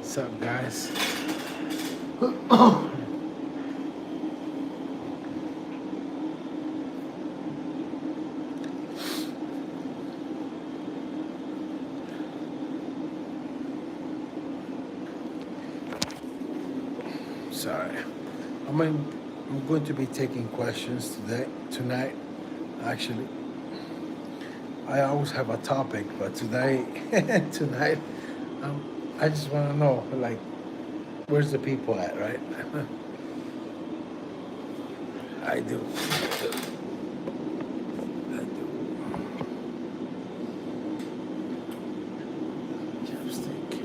What's up, guys? Sorry. I'm going to be taking questions tonight. Actually, I always have a topic, but tonight, I just want to know, like, where's the people at, right? I do. I do. Chapstick.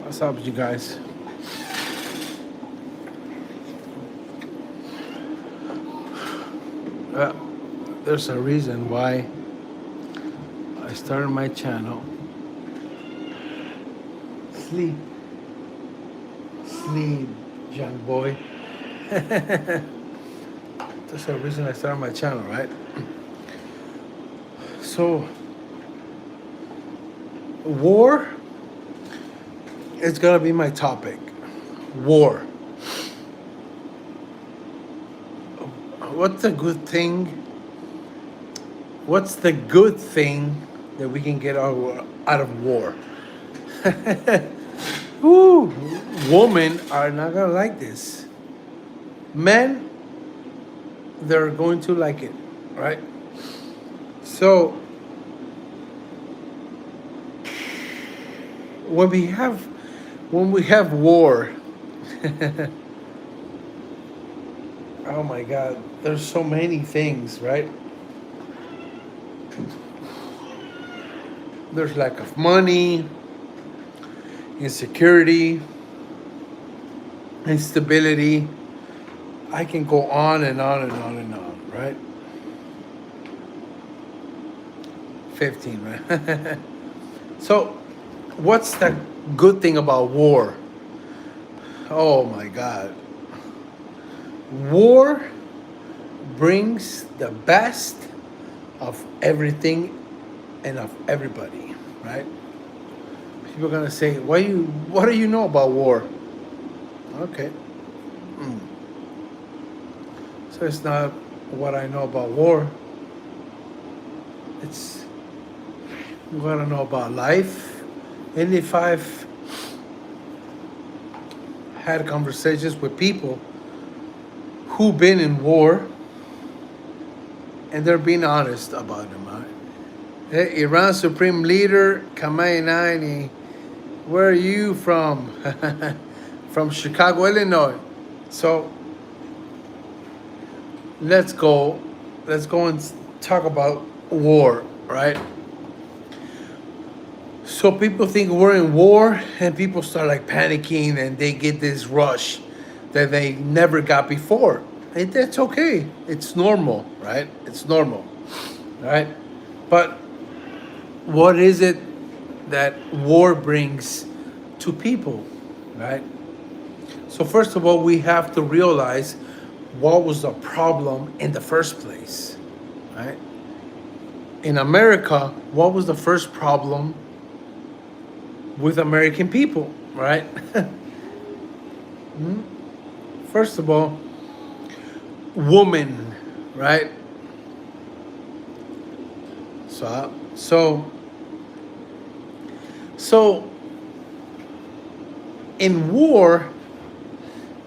What's up, you guys? Well, there's a reason why I started my channel. Sleep, sleep, young boy. There's a reason I started my channel, right? So, war is gonna be my topic. War. What's the good thing? What's the good thing that we can get out of war? Woo! Women are not gonna like this. Men, they're going to like it, right? So when we have war, oh my God, there's so many things, right? There's lack of money, insecurity, instability. I can go on and on and on and on, right? 15, right? So, what's the good thing about war? Oh my God. War brings the best of everything and of everybody, right? People are gonna say, what do you know about war? Okay. Mm. So it's not what I know about war. It's what I know about life. And if I've had conversations with people who've been in war and they're being honest about them, right? Hey, Iran's Supreme Leader Khamenei, where are you from? From Chicago, Illinois. So let's go. Let's go and talk about war, right? So people think we're in war, and people start like panicking, and they get this rush that they never got before. And that's okay. It's normal, right? It's normal, right? But what is it that war brings to people, right? So first of all, we have to realize what was the problem in the first place, right? In America, what was the first problem with American people, right? First of all, woman, right? So in war,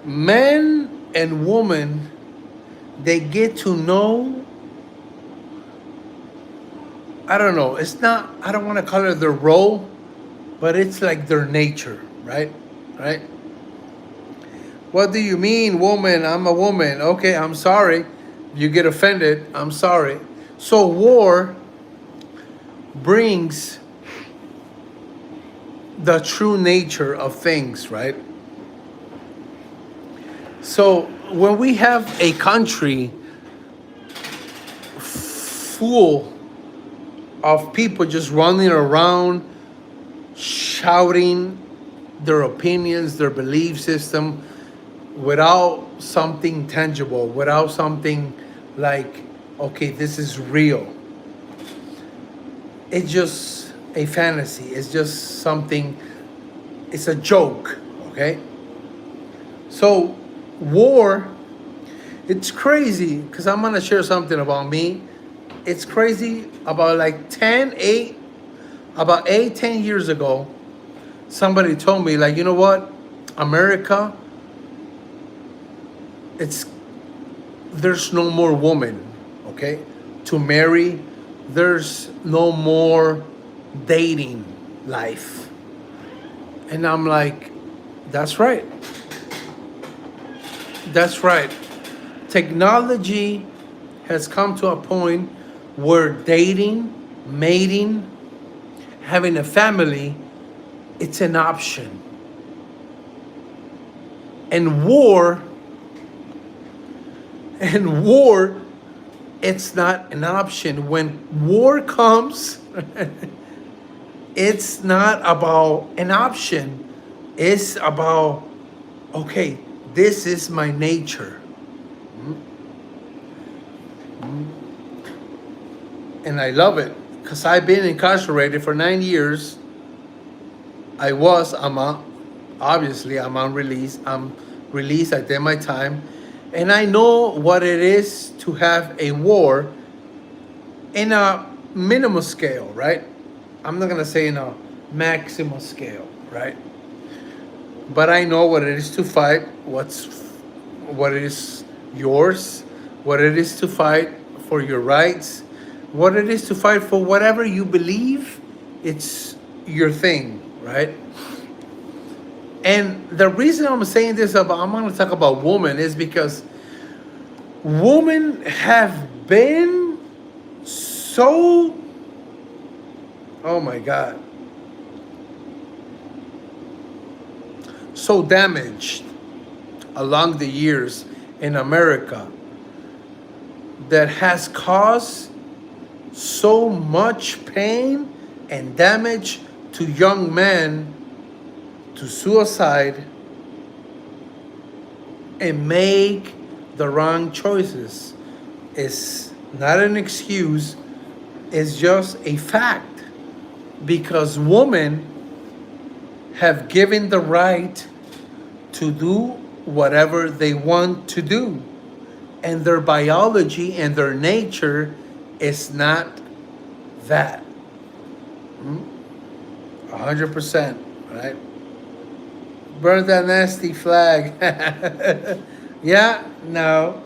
men and women, they get to know I don't know. It's not. I don't want to call it their role, but it's like their nature, right? Right. What do you mean, woman? I'm a woman. Okay, I'm sorry. You get offended. I'm sorry. So war brings the true nature of things, right? So when we have a country full of people just running around shouting their opinions, their belief system, without something tangible, without something like, okay, this is real. It's just a fantasy. It's just something, it's a joke, okay? So, war, it's crazy because I'm gonna share something about me. It's crazy about like 10 years ago, somebody told me, like, you know what? America, it's there's no more woman, okay, to marry. There's no more dating life. And I'm like, that's right. That's right. Technology has come to a point where dating, mating, having a family, it's an option. And war, it's not an option. When war comes, it's not about an option. It's about, okay, this is my nature. And I love it because I've been incarcerated for 9 years. Obviously, I'm on release. I'm released. I did my time. And I know what it is to have a war in a minimal scale, right? I'm not going to say in a maximal scale, right? But I know what it is to fight, what is yours, what it is to fight for your rights, what it is to fight for whatever you believe it's your thing, right? And the reason I'm saying this about, I'm going to talk about women, is because women have been so, oh my God, so damaged along the years in America that has caused so much pain and damage to young men, to suicide, and make the wrong choices. It's not an excuse, it's just a fact. Because women have given the right to do whatever they want to do. And their biology and their nature is not that. 100%, right? Burn that nasty flag. Yeah, no.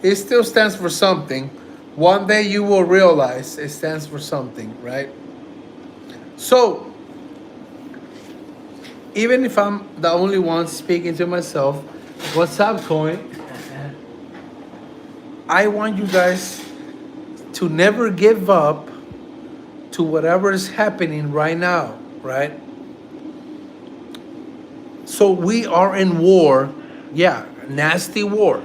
It still stands for something. One day you will realize it stands for something, right? So, even if I'm the only one speaking to myself, what's up, Coin? I want you guys to never give up to whatever is happening right now, right? So we are in war, yeah, nasty war.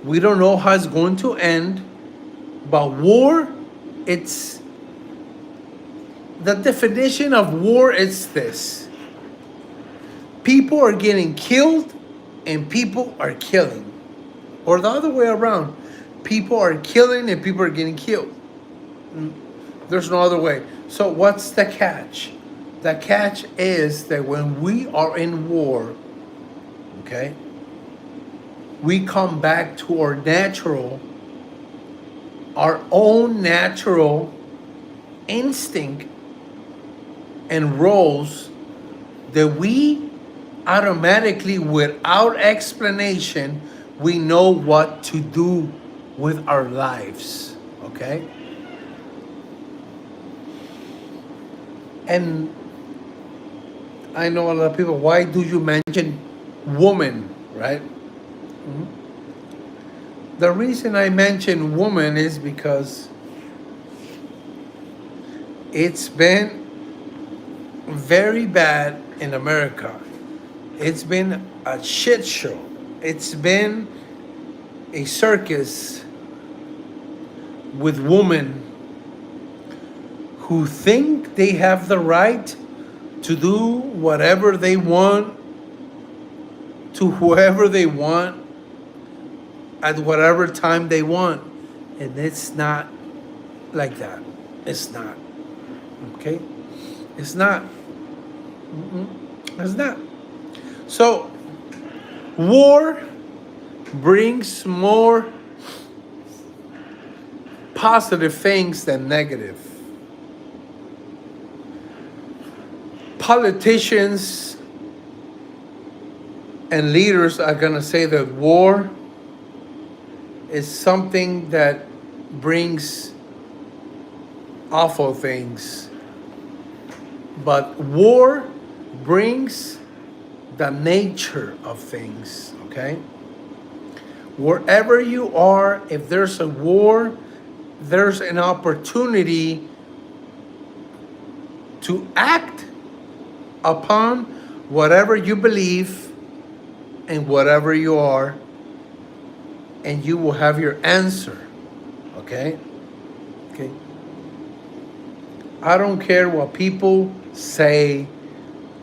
We don't know how it's going to end, but war, it's the definition of war is this: people are getting killed and people are killing, or the other way around. People are killing and people are getting killed. There's no other way. So what's the catch? The catch is that when we are in war, okay, we come back to our own natural instinct and roles that we automatically, without explanation, we know what to do with our lives, okay? And I know a lot of people, why do you mention woman, right? The reason I mention woman is because it's been very bad in America. It's been a shit show. It's been a circus with women who think they have the right to do whatever they want to whoever they want at whatever time they want. And it's not like that. It's not. Okay? It's not. It's not. So, war brings more positive things than negative. Politicians and leaders are going to say that war is something that brings awful things. But war brings the nature of things, okay? Wherever you are, if there's a war, there's an opportunity to act upon whatever you believe and whatever you are, and you will have your answer, okay? Okay. I don't care what people say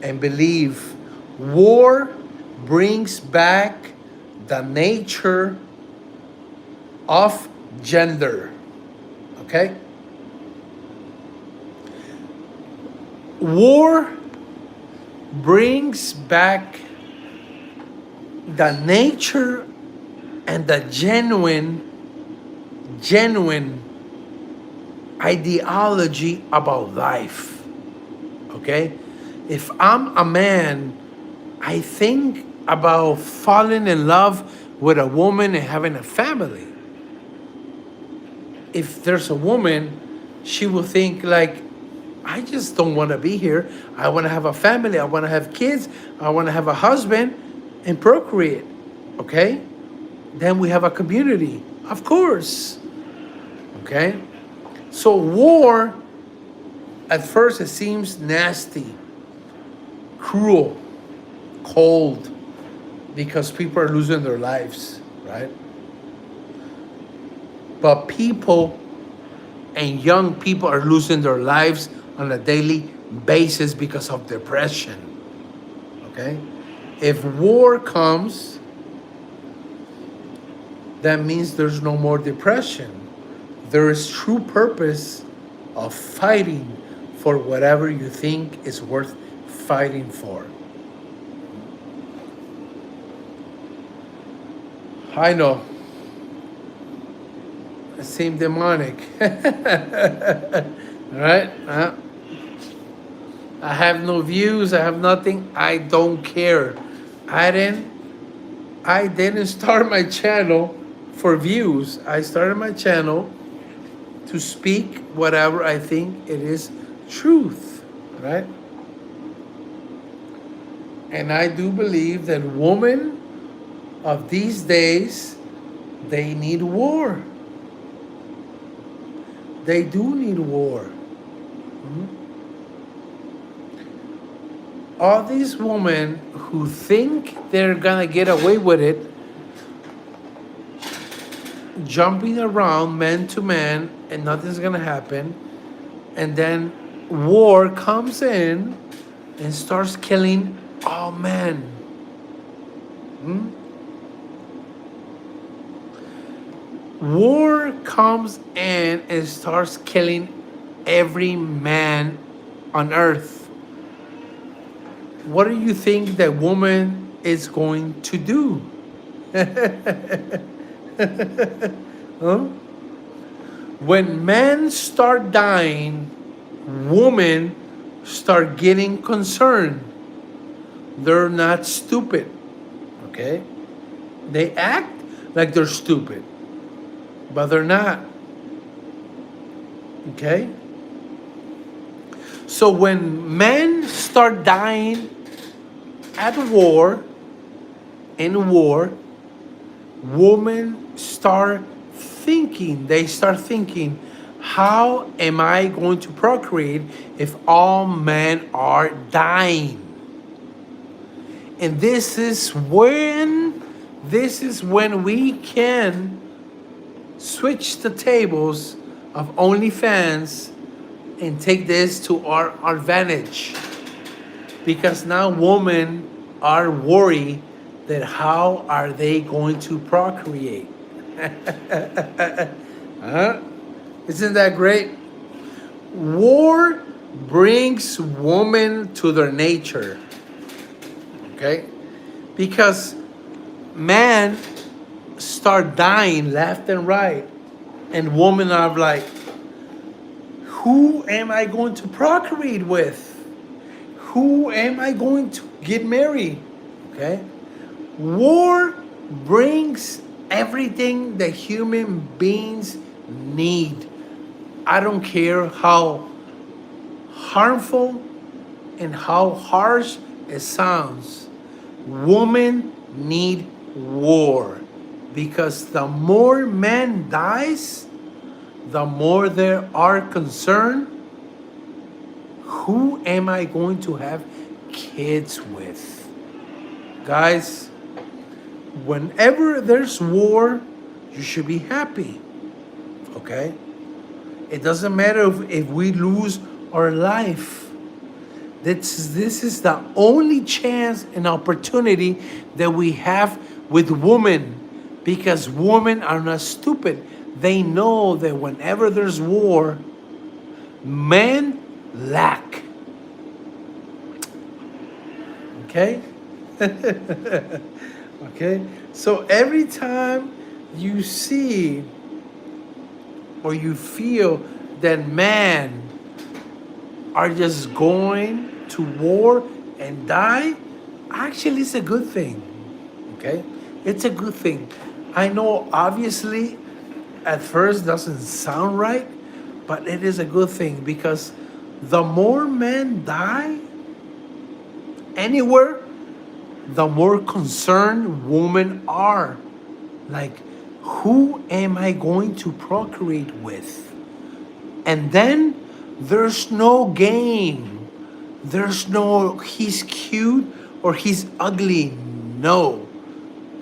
and believe. War brings back the nature of gender, okay? War brings back the nature and the genuine ideology about life, okay? If I'm a man, I think about falling in love with a woman and having a family. If there's a woman, she will think like, I just don't want to be here. I want to have a family. I want to have kids. I want to have a husband and procreate, okay? Then we have a community, of course, okay? So war, at first it seems nasty, cruel, cold, because people are losing their lives, right? But people and young people are losing their lives on a daily basis because of depression, okay? If war comes, that means there's no more depression. There is true purpose of fighting for whatever you think is worth fighting for. I know. It seemed demonic. All right? I have no views. I have nothing. I don't care. I didn't start my channel for views. I started my channel to speak whatever I think it is truth, right? And I do believe that women of these days, they need war. They do need war. All these women who think they're gonna get away with it, jumping around man to man and nothing's gonna happen, and then war comes in and starts killing all men. War comes in and starts killing every man on earth. What do you think that woman is going to do? Huh? When men start dying, women start getting concerned. They're not stupid, okay? They act like they're stupid, but they're not, okay? So when men start dying at war, in war, women start thinking, they start thinking, how am I going to procreate if all men are dying? And this is when we can switch the tables of OnlyFans and take this to our advantage. Because now women are worried that how are they going to procreate? Huh? Isn't that great? War brings women to their nature. Okay? Because men start dying left and right. And women are like, who am I going to procreate with? Who am I going to get married? Okay? War brings everything that human beings need. I don't care how harmful and how harsh it sounds. Women need war because the more men dies, the more they are concerned. Who am I going to have kids with? Guys, whenever there's war, you should be happy. Okay? It doesn't matter if we lose our life. This is the only chance and opportunity that we have with women, because women are not stupid. They know that whenever there's war, men lack. Okay? Okay? So every time you see or you feel that men are just going to war and die, actually it's a good thing. Okay? It's a good thing. I know obviously at first doesn't sound right, but it is a good thing because the more men die anywhere, the more concerned women are. Like, who am I going to procreate with? And then there's no game. There's no he's cute or he's ugly. No.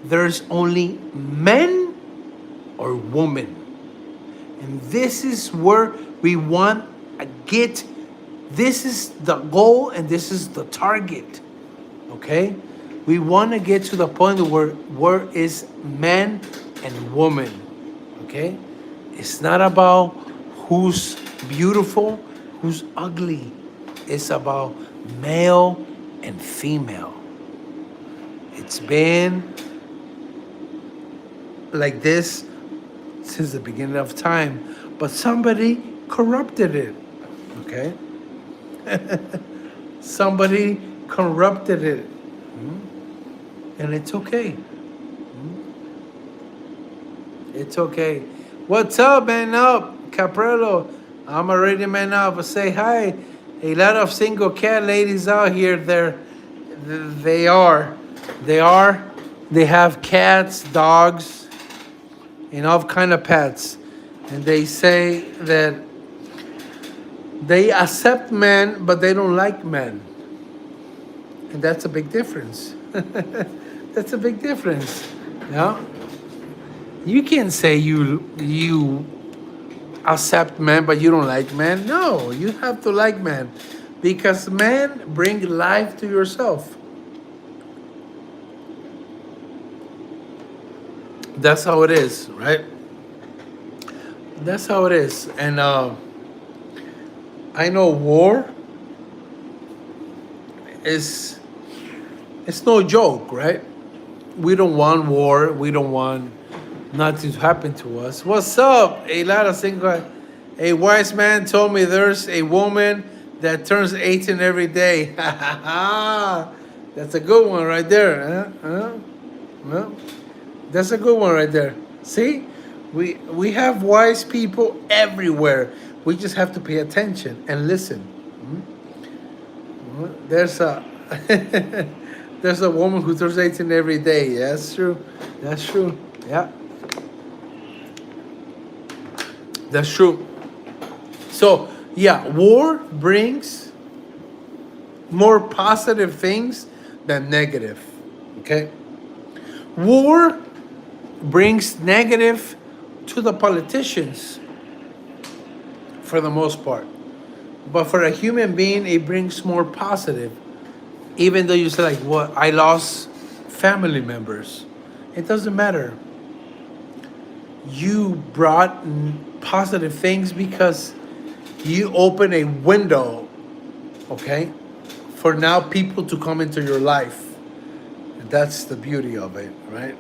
There's only men or women. And this is where we want to get. This is the goal and this is the target. Okay? We want to get to the point where is man and woman. Okay? It's not about who's beautiful, who's ugly. It's about male and female. It's been like this since the beginning of time, but somebody corrupted it. Okay? Somebody corrupted it. And it's okay. It's okay. What's up, man up? Caprello. I'm already man up. Say hi. A lot of single cat ladies out here. They have cats, dogs, and all kind of pets. And they say that they accept men, but they don't like men. And that's a big difference. That's a big difference. Yeah. You can't say you accept men, but you don't like men. No, you have to like men, because men bring life to yourself. That's how it is, right? That's how it is. And I know war is, it's no joke, right? We don't want war. We don't want nothing to happen to us. What's up? A lot of single. A wise man told me there's a woman that turns 18 every day. That's a good one right there. Well, that's a good one right there. See, we have wise people everywhere. We just have to pay attention and listen. There's a there's a woman who turns 18 every day. Yeah, that's true. That's true. Yeah, that's true. So yeah, war brings more positive things than negative. Okay, war brings negative to the politicians for the most part, but for a human being, it brings more positive. Even though you say like, "What? I lost family members," it doesn't matter. You brought positive things because you open a window, okay, for now people to come into your life. That's the beauty of it, right?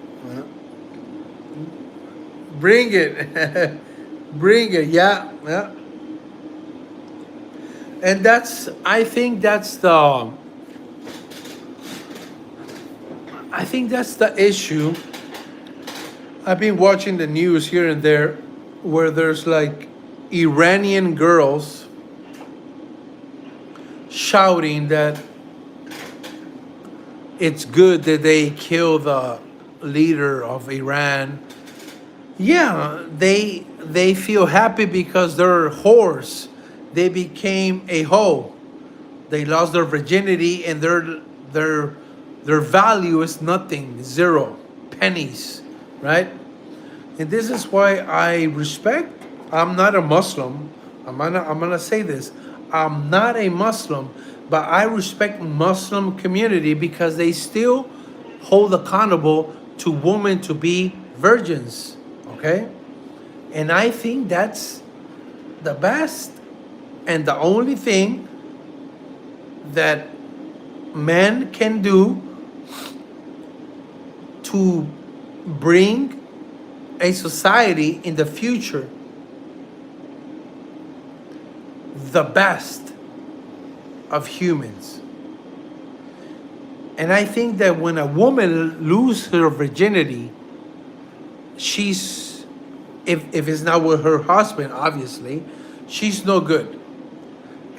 Bring it, bring it, yeah, yeah. And that's, I think that's the issue. I've been watching the news here and there, where there's like Iranian girls shouting that it's good that they kill the leader of Iran. Yeah, they feel happy because they're whores. They became a hoe. They lost their virginity, and their their value is nothing, zero, pennies, right? And this is why I respect. I'm not a Muslim. I'm gonna say this. I'm not a Muslim, but I respect Muslim community because they still hold accountable to women to be virgins. Okay, and I think that's the best and the only thing that men can do to bring a society in the future the best of humans. And I think that when a woman loses her virginity, she's, if it's not with her husband, obviously, she's no good.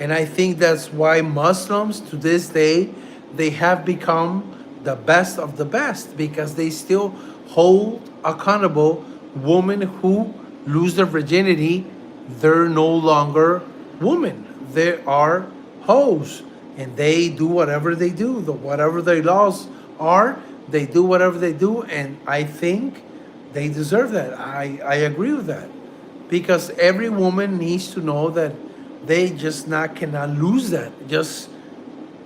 And I think that's why Muslims to this day, they have become the best of the best, because they still hold accountable women who lose their virginity. They're no longer women. They are hoes. And they do whatever they do. Whatever their laws are, they do whatever they do. And I think they deserve that. I agree with that. Because every woman needs to know that they just not cannot lose that just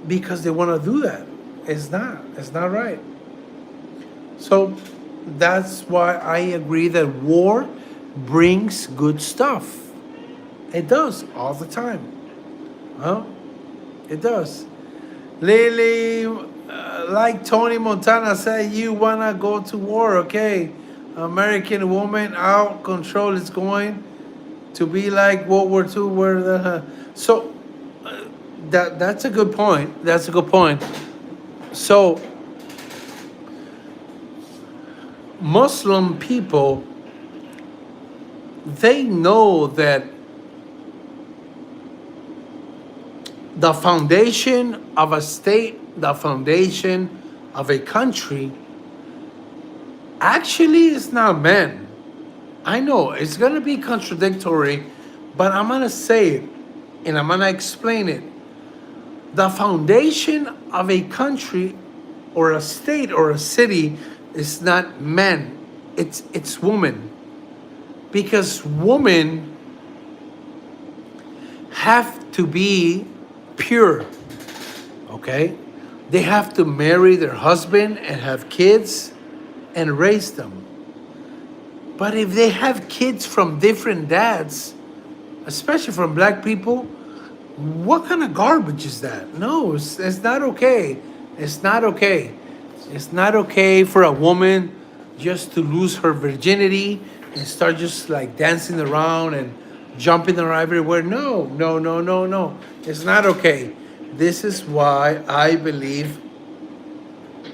because they want to do that. It's not right. So that's why I agree that war brings good stuff. It does all the time. Huh? It does. Lily, like Tony Montana said, you wanna go to war, okay? American woman out control is going to be like World War II, where the so that's a good point. That's a good point. So Muslim people, they know that the foundation of a state, the foundation of a country, actually is not men. I know it's going to be contradictory, but I'm going to say it and I'm going to explain it. The foundation of a country or a state or a city is not men, it's women. Because women have to be pure, okay? They have to marry their husband and have kids and raise them. But if they have kids from different dads, especially from black people, what kind of garbage is that? No, it's not okay. It's not okay. It's not okay for a woman just to lose her virginity and start just like dancing around and jumping around everywhere. No, no, no, no, no. It's not okay. This is why I believe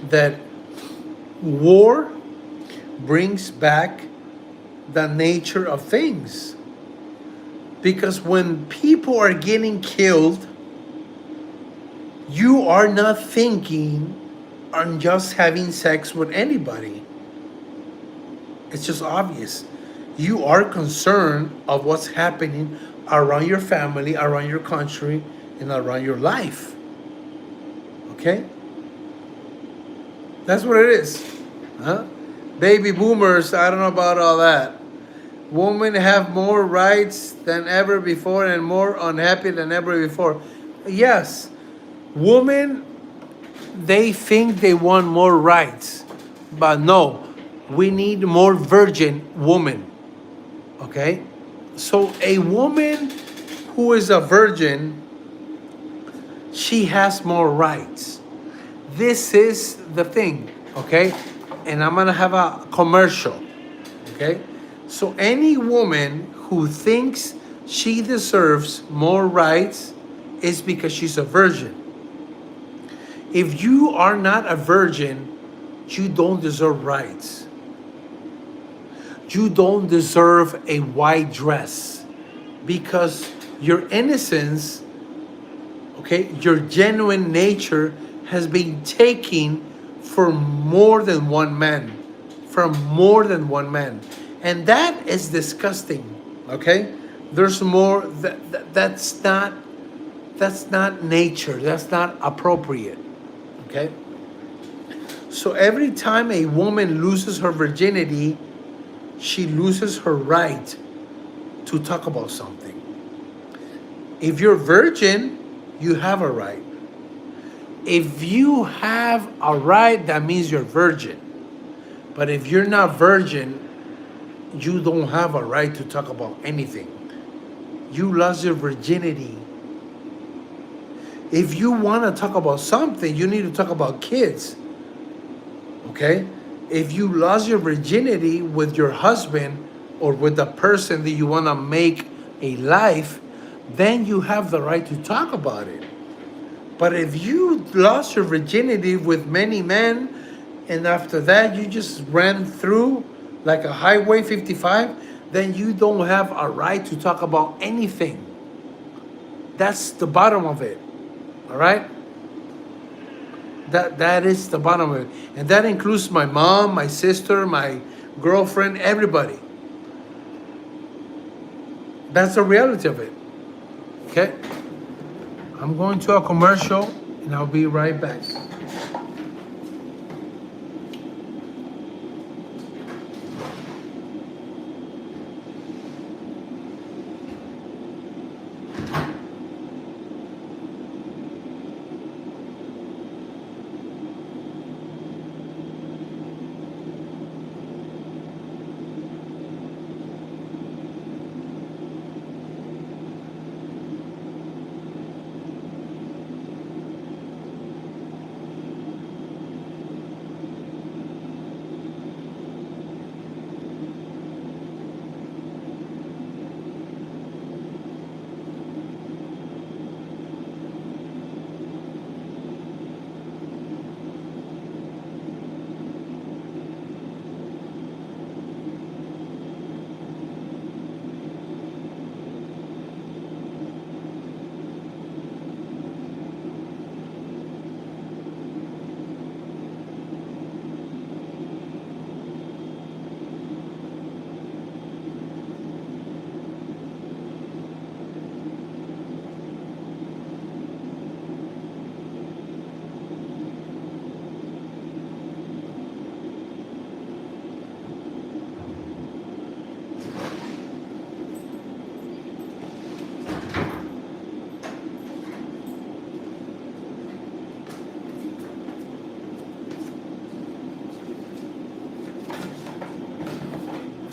that war brings back the nature of things. Because when people are getting killed, You are not thinking on just having sex with anybody. It's just obvious. You are concerned of what's happening around your family, around your country, and around your life. Okay? That's what it is. Huh? Baby boomers, I don't know about all that. Women have more rights than ever before and more unhappy than ever before. Yes, women, they think they want more rights, but no, we need more virgin women. Okay? So a woman who is a virgin, she has more rights. This is the thing, okay? And I'm gonna have a commercial, okay? So any woman who thinks she deserves more rights is because she's a virgin. If you are not a virgin, you don't deserve rights. You don't deserve a white dress because your innocence, okay, your genuine nature has been taken for more than one man, from more than one man. And that is disgusting, okay? There's more, that's not nature, that's not appropriate, okay? So every time a woman loses her virginity, she loses her right to talk about something. If you're virgin, you have a right. If you have a right, that means you're virgin. But if you're not virgin, you don't have a right to talk about anything. You lost your virginity. If you want to talk about something, you need to talk about kids. Okay? If you lost your virginity with your husband or with the person that you want to make a life, then you have the right to talk about it. But if you lost your virginity with many men and after that you just ran through like a highway 55, then you don't have a right to talk about anything. That's the bottom of it. All right? That is the bottom of it. And that includes my mom, my sister, my girlfriend, everybody. That's the reality of it. Okay? I'm going to a commercial and I'll be right back.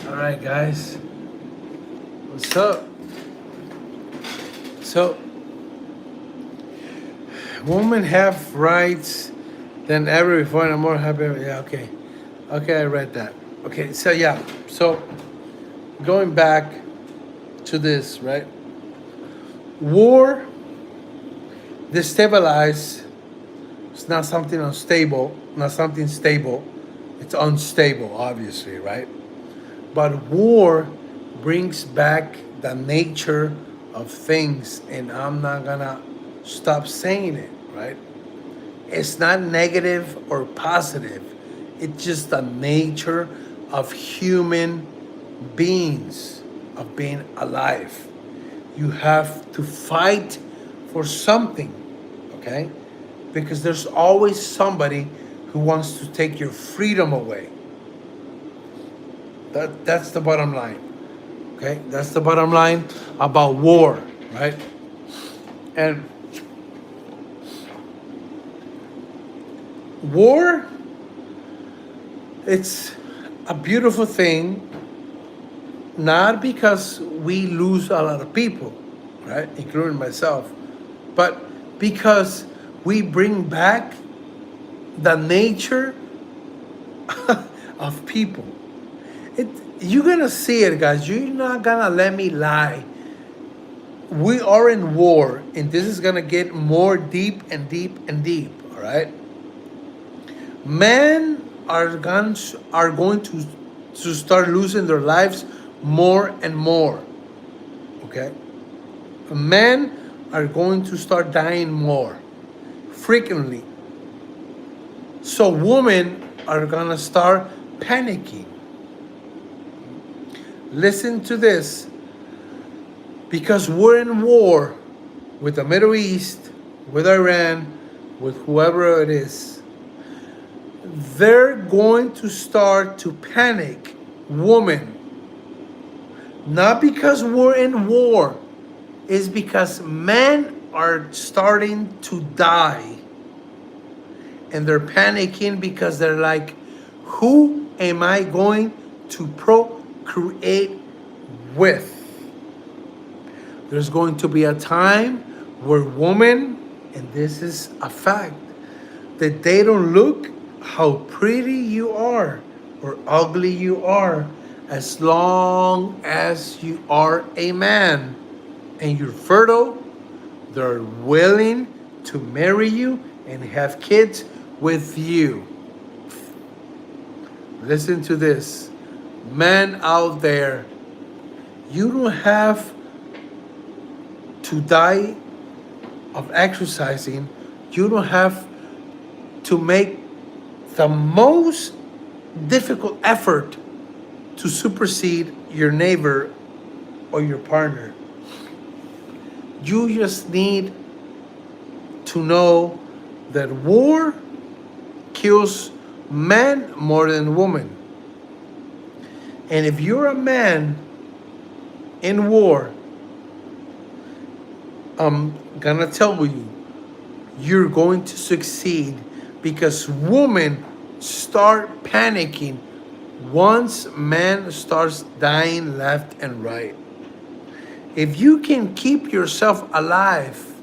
All right, guys. What's up? So, women have rights than ever before and are more happy. Yeah, okay. Okay, I read that. Okay, so yeah. So, going back to this, right? War destabilize. It's not something unstable, not something stable. It's unstable, obviously, right? But war brings back the nature of things, and I'm not gonna stop saying it, right? It's not negative or positive. It's just the nature of human beings, of being alive. You have to fight for something, okay? Because there's always somebody who wants to take your freedom away. That's the bottom line, okay? That's the bottom line about war, right? And war, it's a beautiful thing, not because we lose a lot of people, right, including myself, but because we bring back the nature of people. It, you're gonna see it, guys. You're not gonna let me lie. We are in war, and this is gonna get more deep and deep and deep. All right, men are going to start losing their lives more and more. Okay, men are going to start dying more frequently. So women are gonna start panicking. Listen to this, because we're in war with the Middle East, with Iran, with whoever it is. They're going to start to panic women. Not because we're in war, it's because men are starting to die. And they're panicking because they're like, who am I going to procreate with? There's going to be a time where women, and this is a fact, that they don't look how pretty you are or ugly you are, as long as you are a man and you're fertile. They're willing to marry you and have kids with you. Listen to this. Men out there, you don't have to die of exercising. You don't have to make the most difficult effort to supersede your neighbor or your partner. You just need to know that war kills men more than women. And if you're a man in war, I'm gonna tell you, you're going to succeed, because women start panicking once man starts dying left and right. If you can keep yourself alive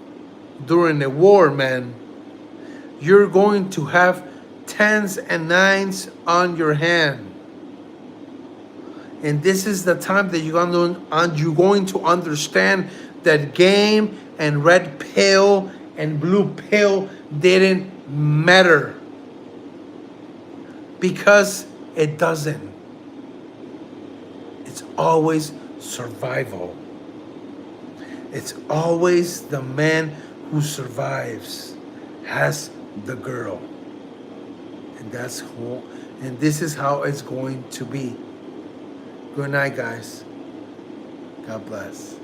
during the war, man, you're going to have tens and nines on your hand. And this is the time that you're going to understand that game and red pill and blue pill didn't matter. Because it doesn't. It's always survival. It's always the man who survives has the girl. And this is how it's going to be. Good night, guys. God bless.